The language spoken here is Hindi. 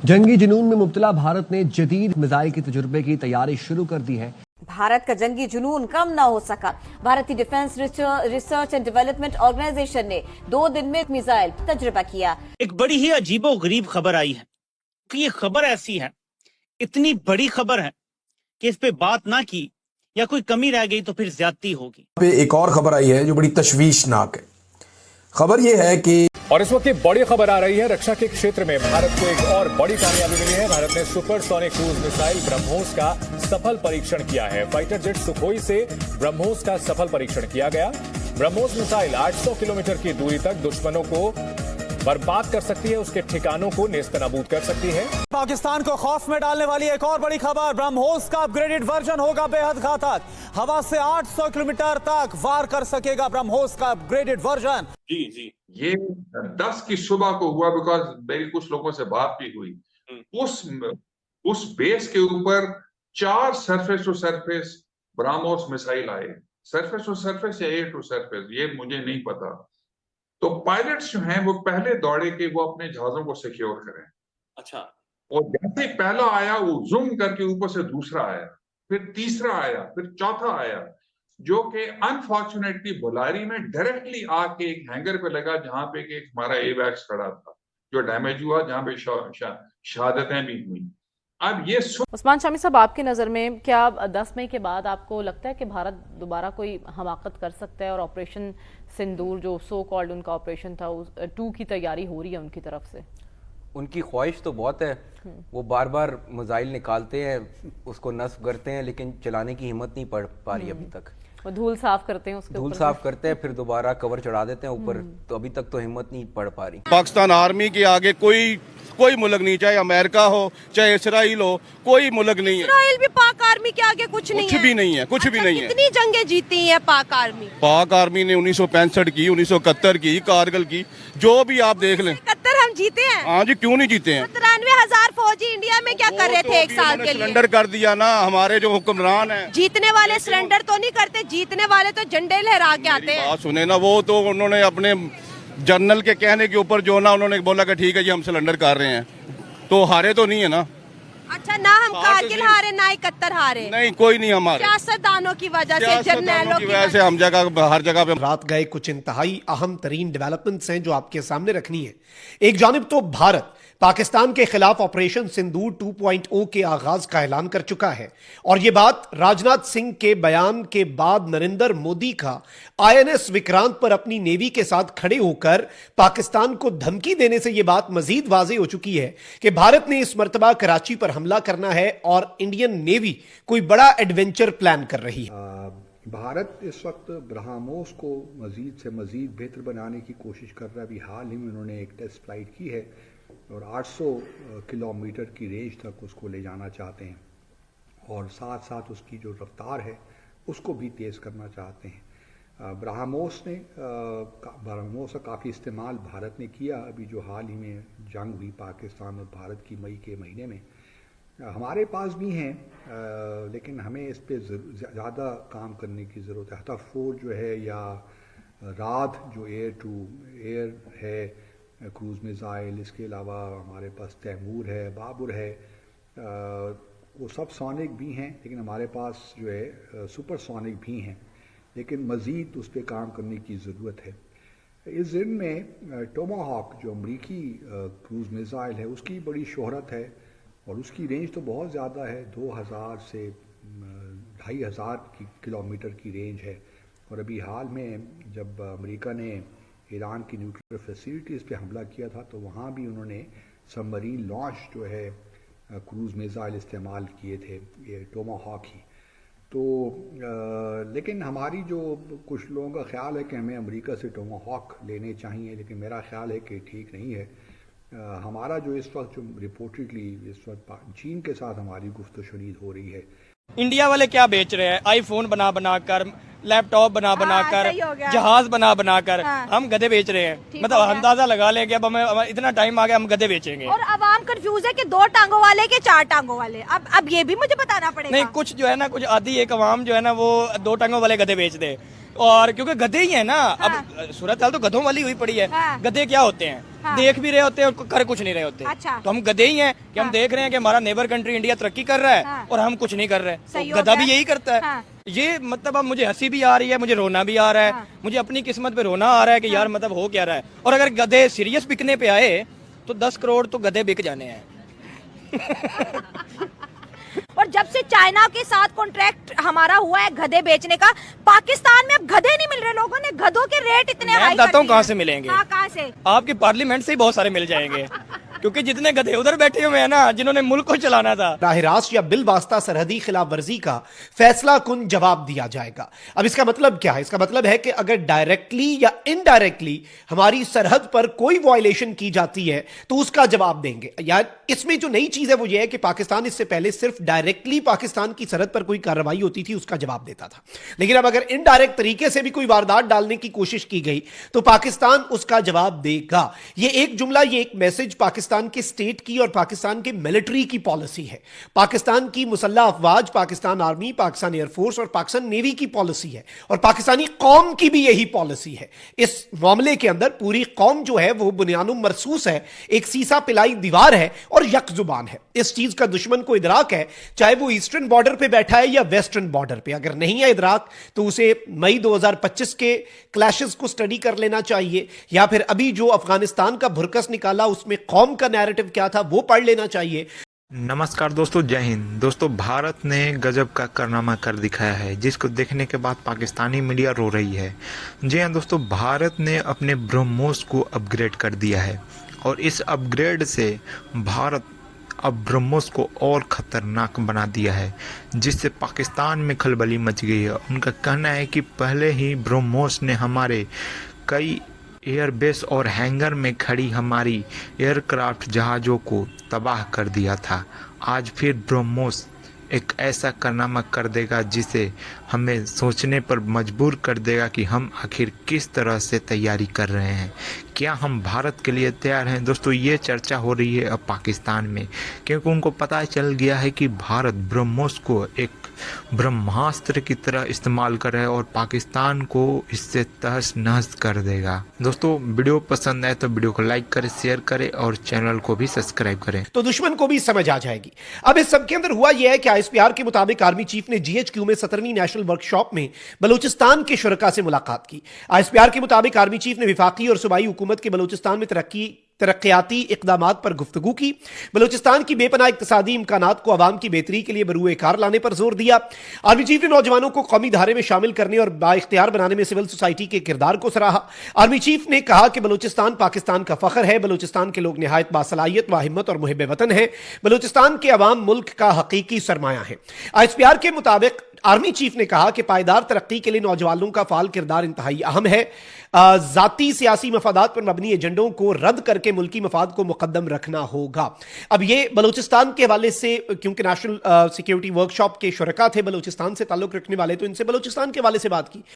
जंगी जुनून में मुब्तला भारत ने जदीद मिसाइल के तजुर्बे की तैयारी शुरू कर दी है। भारत का जंगी जुनून कम न हो सका। भारतीय Defence Research and Development Organisation ने 2 दिन में मिसाइल तजुर्बा किया। एक बड़ी ही अजीबो गरीब खबर आई है कि ये खबर ऐसी है, इतनी बड़ी खबर है कि इस पे बात ना की या कोई कमी रह गई तो फिर ज्यादती होगी। पे एक और खबर आई है जो बड़ी तशवीशनाक है। खबर ये है कि और इस वक्त एक बड़ी खबर आ रही है, रक्षा के क्षेत्र में भारत को एक और बड़ी कामयाबी मिली है। भारत ने सुपरसोनिक क्रूज मिसाइल ब्रह्मोस का सफल परीक्षण किया है। फाइटर जेट सुखोई से ब्रह्मोस का सफल परीक्षण किया गया। ब्रह्मोस मिसाइल 800 किलोमीटर की दूरी तक दुश्मनों को बर्बाद कर सकती है, उसके ठिकानों को नेस्तनाबूद कर सकती है। पाकिस्तान को खौफ में डालने वाली एक और बड़ी खबर, ब्रह्मोस का अपग्रेडेड वर्जन होगा बेहद घातक। हवा से 800 किलोमीटर तक वार कर सकेगा ब्रह्मोस का अपग्रेडेड वर्जन। जी ये 10 की सुबह को हुआ, बिकॉज मेरी कुछ लोगों से बात भी हुई। उस बेस के ऊपर 4 surface to surface BrahMos missile आए। सरफेस टू सरफेस या एयर टू सरफेस ये मुझे नहीं पता। तो पायलट्स जो हैं वो पहले दौड़े कि वो अपने जहाजों को सिक्योर करें। अच्छा। और जैसे पहला आया वो जूम करके ऊपर से दूसरा आया, फिर तीसरा आया, फिर चौथा आया, जो कि अनफॉर्चुनेटली बुलारी में डायरेक्टली आके एक हैंगर पे लगा जहां पे कि हमारा एवैक्स खड़ा था, जो डैमेज हुआ, जहां पे शहादतें भी हुई। अब ये उस्मान शामी साहब, आपकी नज़र में क्या 10 मई के बाद आपको लगता है कि भारत दोबारा कोई हमाकत कर सकता है और ऑपरेशन सिंदूर जो सो कॉल्ड उनका ऑपरेशन था उस 2 की तैयारी हो रही है उनकी तरफ से? उनकी ख्वाहिश तो बहुत है, वो बार बार मिसाइल निकालते हैं, उसको नस्ब करते हैं, लेकिन चलाने की हिम्मत नहीं पड़ पा रही अभी तक। वो धूल साफ करते हैं, उसके धूल साफ करते हैं, फिर दोबारा कवर चढ़ा देते हैं ऊपर, तो अभी तक तो हिम्मत नहीं पड़ पा रही। पाकिस्तान आर्मी के आगे कोई मुल्क नहीं, चाहे अमेरिका हो चाहे इसराइल हो, कोई मुल्क नहीं है। इसराइल भी पाक आर्मी के आगे कुछ नहीं है। कुछ भी नहीं है, कुछ भी नहीं है। कितनी जंगें जीती हैं पाक आर्मी? पाक आर्मी ने 1965 की, 1971 की, कारगिल की, जो भी आप देख लें। 71 हम जीते हैं। हाँ जी, क्यों नहीं जीते हैं? 93,000 फौजी इंडिया में क्या कर रहे थे एक साल के लिए? सरेंडर कर दिया ना हमारे जो हुक्मरान है। जीतने वाले सरेंडर तो नहीं करते, जीतने वाले तो झंडे लहरा के आते हैं। बात सुने ना, वो तो उन्होंने अपने जनरल के कहने के ऊपर जो ना उन्होंने बोला कि ठीक है जी हम सरेंडर कर रहे हैं, तो हारे तो नहीं है ना। अच्छा, ना हम कारगिल हारे ना 71 हारे। नहीं, कोई नहीं हमारे। सियासतदानों की वजह से, जर्नैलों की वजह से हम हर जगह पे रात गए कुछ इंतहाई अहम तरीन डेवलपमेंट्स हैं जो आपके सामने रखनी है। एक जानिब तो भारत पाकिस्तान के खिलाफ ऑपरेशन सिंदूर 2.0 के आगाज का ऐलान कर चुका है, और यह बात राजनाथ सिंह के बयान के बाद नरेंद्र मोदी का INS विक्रांत पर अपनी नेवी के साथ खड़े होकर पाकिस्तान को धमकी देने से यह बात मजीद वाज़ेह हो चुकी है कि भारत ने इस मर्तबा कराची पर हमला करना है और इंडियन नेवी कोई बड़ा एडवेंचर प्लान कर रही है। भारत इस वक्त ब्रह्मोस को मजीद से मजीद बेहतर बनाने की कोशिश कर रहा है। अभी हाल ही में उन्होंने एक टेस्ट फ्लाइट की है और 800 किलोमीटर की रेंज तक उसको ले जाना चाहते हैं, और साथ साथ उसकी जो रफ्तार है उसको भी तेज़ करना चाहते हैं। ब्रह्मोस का काफ़ी इस्तेमाल भारत ने किया। अभी जो हाल ही में जंग हुई पाकिस्तान और भारत की मई के महीने में, हमारे पास भी हैं, लेकिन हमें इस पे ज़्यादा काम करने की ज़रूरत है। हतफ 4 जो है, या राद जो एयर टू एयर है क्रूज़ मिसाइल, इसके अलावा हमारे पास तैमूर है, बाबर है, वो सब सोनिक भी हैं, लेकिन हमारे पास जो है सुपर सोनिक भी हैं, लेकिन मज़ीद उस पर काम करने की ज़रूरत है। इस दिन में टोमाहॉक जो अमरीकी क्रूज़ मिसाइल है उसकी बड़ी शोहरत है, और उसकी रेंज तो बहुत ज़्यादा है, 2000 से 2500 किलोमीटर की रेंज है। और अभी हाल में जब अमेरिका ने ईरान की न्यूक्लियर फैसिलिटीज़ पे हमला किया था, तो वहाँ भी उन्होंने सबमरीन लॉन्च जो है क्रूज़ मिसाइल इस्तेमाल किए थे, ये टोमाहॉक ही। तो लेकिन हमारी जो कुछ लोगों का ख्याल है कि हमें अमेरिका से टोमाहॉक लेने चाहिए, लेकिन मेरा ख्याल है कि ठीक नहीं है। हमारा जो इस वक्त जो रिपोर्टेडली इस वक्त चीन के साथ हमारी गुफ्तगू हो रही है। इंडिया वाले क्या बेच रहे हैं? आईफोन बना कर, लैपटॉप बना कर, जहाज बना कर, हम गधे बेच रहे हैं। मतलब अंदाजा लगा लें कि अब हमें इतना टाइम आ गया, हम गधे बेचेंगे। और अवाम कंफ्यूज है कि 2 टांगों वाले के 4 टांगों वाले। अब ये भी मुझे बताना पड़ेगा। नहीं, कुछ जो है ना, कुछ आधी एक अवाम जो है ना वो 2 टांगों वाले गधे बेच दे, और क्योंकि गधे ही है ना। अब सूरत हाल तो गधों वाली हुई पड़ी है। गधे क्या होते हैं? देख भी रहे होते हैं और कर कुछ नहीं रहे होते। अच्छा। तो हम गधे ही हैं कि हम देख रहे हैं कि हमारा नेबर कंट्री इंडिया तरक्की कर रहा है और हम कुछ नहीं कर रहे। तो गधा भी यही करता है। ये मतलब अब मुझे हंसी भी आ रही है, मुझे रोना भी आ रहा है, मुझे अपनी किस्मत पे रोना आ रहा है कि यार मतलब हो क्या रहा है। और अगर गधे सीरियस बिकने पे आए तो 10 करोड़ तो गधे बिक जाने हैं। और जब से चाइना के साथ कॉन्ट्रैक्ट हमारा हुआ है गधे बेचने का, पाकिस्तान में अब गधे नहीं मिल रहे। लोगों ने गधों के रेट इतने हाई कर दिए। कहाँ से मिलेंगे? कहाँ से? आपकी पार्लियामेंट से ही बहुत सारे मिल जाएंगे क्योंकि जितने गधे उधर बैठे हुए हैं ना, जिन्होंने मुल्क को चलाना था। राह रास्त या बिल वास्ता सरहदी खिलाफ वर्जी का फैसला कुन जवाब दिया जाएगा। अब इसका मतलब क्या है? इसका मतलब है कि अगर डायरेक्टली या इनडायरेक्टली हमारी सरहद पर कोई वायलेशन की जाती है तो उसका जवाब देंगे। या इसमें जो नई चीज है वो ये है कि पाकिस्तान इससे पहले सिर्फ डायरेक्टली पाकिस्तान की सरहद पर कोई कार्रवाई होती थी उसका जवाब देता था, लेकिन अब अगर इनडायरेक्ट तरीके से भी कोई वारदात डालने की कोशिश की गई तो पाकिस्तान उसका जवाब देगा। ये एक जुमला, ये एक मैसेज पाकिस्तान के स्टेट की और पाकिस्तान के मिलिट्री की पॉलिसी है। पाकिस्तान की मुसल्लह अफवाज, पाकिस्तान आर्मी, पाकिस्तान एयरफोर्स और पाकिस्तान नेवी की पॉलिसी है और पाकिस्तानी कौम की भी यही पॉलिसी है। इस मामले के अंदर पूरी कौम जो है वो बुनियानुम मरसूस है, एक सीसा पिलाई दीवार है और यक जुबान है। इस चीज का दुश्मन को इदराक है, चाहे वो ईस्टर्न बॉर्डर पे बैठा है या वेस्टर्न बॉर्डर पे। अगर नहीं है इदराक तो उसे मई 2025 के क्लैशेस को स्टडी कर लेना चाहिए, या फिर अभी जो अफगानिस्तान का भुरकस निकाला उसमें कौम का नैरेटिव क्या था वो पढ़ लेना चाहिए। नमस्कार दोस्तों, जय हिंद। दोस्तों, भारत ने गजब का कारनामा कर दिखाया है जिसको देखने के बाद पाकिस्तानी मीडिया रो रही है। जी हाँ दोस्तों, भारत ने अपने ब्रह्मोस को अपग्रेड कर दिया है और इस अपग्रेड से भारत अब ब्रह्मोस को और ख़तरनाक बना दिया है, जिससे पाकिस्तान में खलबली मच गई है। उनका कहना है कि पहले ही ब्रह्मोस ने हमारे कई एयरबेस और हैंगर में खड़ी हमारी एयरक्राफ्ट जहाज़ों को तबाह कर दिया था। आज फिर ब्रह्मोस एक ऐसा कारनामा कर देगा जिसे हमें सोचने पर मजबूर कर देगा कि हम आखिर किस तरह से तैयारी कर रहे हैं। क्या हम भारत के लिए तैयार हैं? दोस्तों, ये चर्चा हो रही है अब पाकिस्तान में, क्योंकि उनको पता चल गया है कि भारत ब्रह्मोस को एक ब्रह्मास्त्र की तरह इस्तेमाल कर रहा है और पाकिस्तान को इससे तहस नहस कर देगा। दोस्तों, वीडियो पसंद आए तो वीडियो को लाइक करें, शेयर करें और चैनल को भी सब्सक्राइब करें तो दुश्मन को भी समझ आ जाएगी। अब इस सब के अंदर हुआ यह है कि आईएसपीआर के मुताबिक आर्मी चीफ ने जीएचक्यू में 17वीं नेशनल वर्कशॉप में बलूचिस्तान के शुरका से मुलाकात की। आईएसपीआर के मुताबिक आर्मी चीफ ने विफाकी और सूबाई हुकूमत के बलूचिस्तान में तरक्याती इक़दामात पर गुफ्तगू की। बलूचिस्तान की बेपनाह इक़्तिसादी इम्कानात को अवाम की बेहतरी के लिए बरूए कार लाने पर जोर दिया। आर्मी चीफ ने नौजवानों को कौमी धारे में शामिल करने और बाइख्तियार बनाने में सिविल सोसाइटी के किरदार को सराहा। आर्मी चीफ ने कहा कि बलूचिस्तान पाकिस्तान का फख्र है। बलूचिस्तान के लोग निहायत बासलाहियत, वाहिम्मत और मुहिब वतन है। बलूचिस्तान के अवाम मुल्क का हकीकी सरमाया है। आईएसपीआर के मुताबिक आर्मी चीफ ने कहा कि पायदार तरक्की के लिए नौजवानों का फाल किरदार इंतहाई अहम है। जाती सियासी मफादात पर मबनी एजेंडों को रद्द करके मुल्की मफाद को मुकद्दम रखना होगा। अब ये बलूचिस्तान के हवाले से, क्योंकि नेशनल सिक्योरिटी वर्कशॉप के शुरका थे बलूचिस्तान से ताल्लुक रखने वाले, तो इनसे बलूचिस्तान के हवाले से बात की।